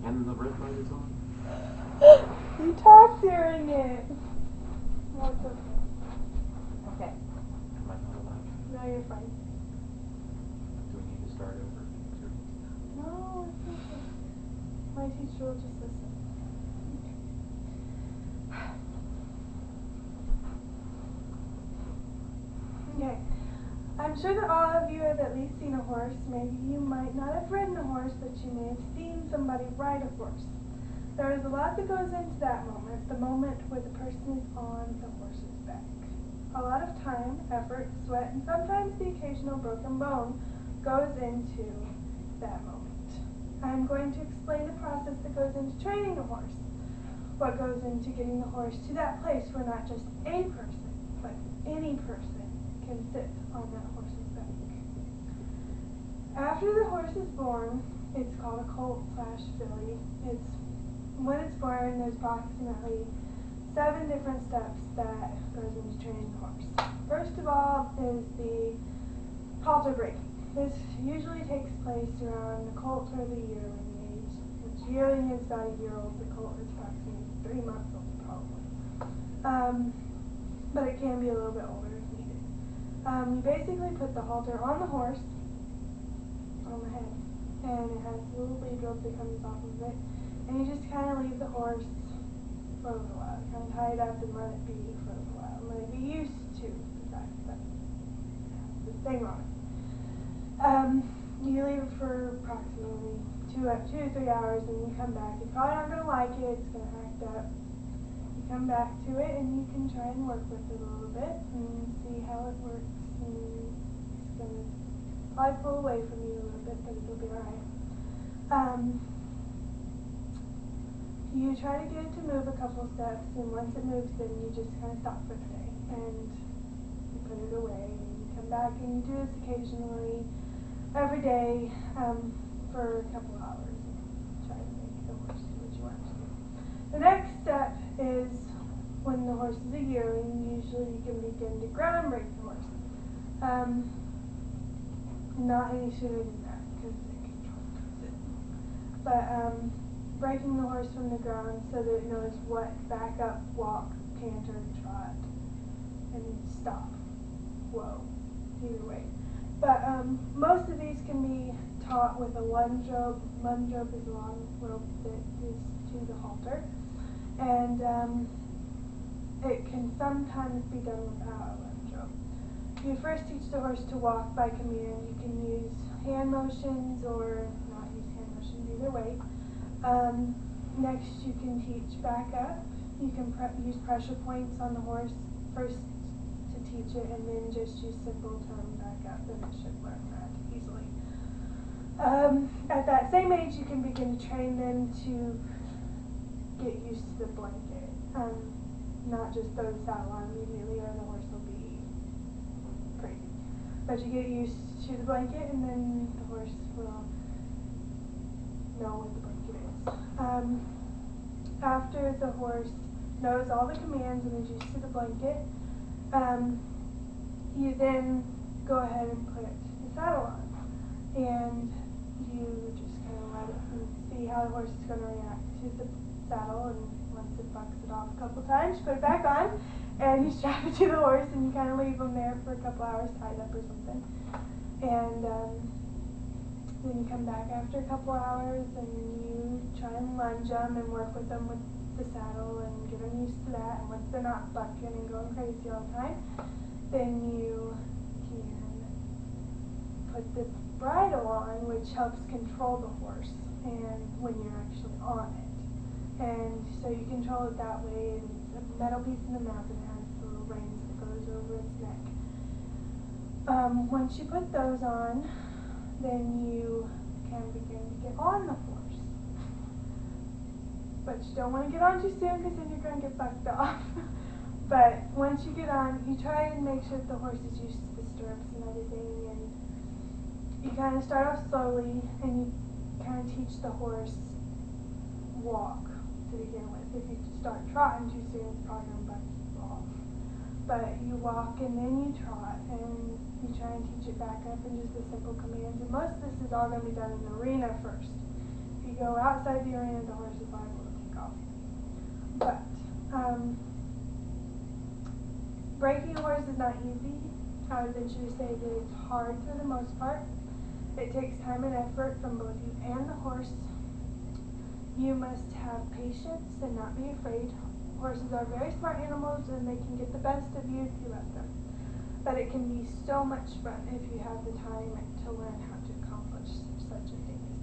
And the red light is on? You talk during it. No, it's okay. Okay. Am I not allowed? No, you're fine. Do we need to start over? No, it's okay. My teacher will just listen. Okay. I'm sure that all of you have at least seen a horse. Maybe you might not have ridden a horse, but you may have seen somebody ride a horse. There is a lot that goes into that moment, the moment where the person is on the horse's back. A lot of time, effort, sweat, and sometimes the occasional broken bone goes into that moment. I'm going to explain the process that goes into training a horse, what goes into getting the horse to that place where not just a person, but any person can sit on that horse's back. After the horse is born, it's called a colt/filly. When it's born, there's approximately 7 different steps that goes into training the horse. First of all is the halter breaking. This usually takes place around the colt or the yearling age, which yearling is about a year old, the colt is approximately 3 months old probably. But it can be a little bit older if needed. You basically put the halter on the horse, on the head, and it has a little lead rope that comes off of it, and you just kind of leave the horse for a little while. Kind of tie it up and let it be for a little while, and let it be used to the fact that it has this thing on it. You leave it for approximately 2 to 3 hours, and you come back. You're probably not going to like it. It's going to act up. You come back to it, and you can try and work with it a little bit and see how it works. And it's going to probably pull away from you a little bit, but it'll be alright. You try to get it to move a couple steps, and once it moves, then you just kind of stop for the day, and you put it away, and you come back, and you do this occasionally, every day, for a couple hours, and try to make the horse do what you want it to do. The next step is when the horse is a yearling. Usually you can begin to ground break the horse. Not any sooner than that, because it controls it. But breaking the horse from the ground so that it knows what back up, walk, canter, trot, and stop. Whoa, either way. But most of these can be taught with a lunge rope. Lunge rope is a long rope that is to the halter, and it can sometimes be done without a lunge rope. You first teach the horse to walk by command. You can use hand motions or not use hand motions, either way. Next, you can teach back up. You can use pressure points on the horse first to teach it, and then just use simple turn back up, and it should learn that easily. At that same age, you can begin to train them to get used to the blanket. Not just throw the saddle on immediately, or the horse will be crazy. But you get used to the blanket, and then the horse will know what the blanket is. After the horse knows all the commands and is used to the blanket, you then go ahead and put the saddle on, and you just kind of let it and see how the horse is going to react to the saddle. And once it bucks it off a couple times, you put it back on, and you strap it to the horse, and you kind of leave them there for a couple hours tied up or something. And then you come back after a couple hours, and you try and lunge them and work with them with the saddle and get them used to that. And once they're not bucking and going crazy all the time, then you can put the bridle on, which helps control the horse and when you're actually on it. And so you control it that way, and it's a metal piece in the mouth, and it has the little reins that goes over its neck. Once you put those on, then you can begin to get on the horse. But you don't want to get on too soon, because then you're going to get bucked off. But once you get on, you try and make sure that the horse is used to the stirrups and everything, and you kind of start off slowly, and you kind of teach the horse walk to begin with. If you start trotting too soon, it's probably going to buck you off. But you walk, and then you trot, and you try and teach it back up in just the simple commands. And most of this is all going to be done in the arena first. If you you go outside the arena, the horse is liable to take off. But breaking a horse is not easy. I would venture to say that it's hard for the most part. It takes time and effort from both you and the horse. You must have patience and not be afraid. Horses are very smart animals and they can get the best of you if you let them. But it can be so much fun if you have the time to learn how to accomplish such a thing as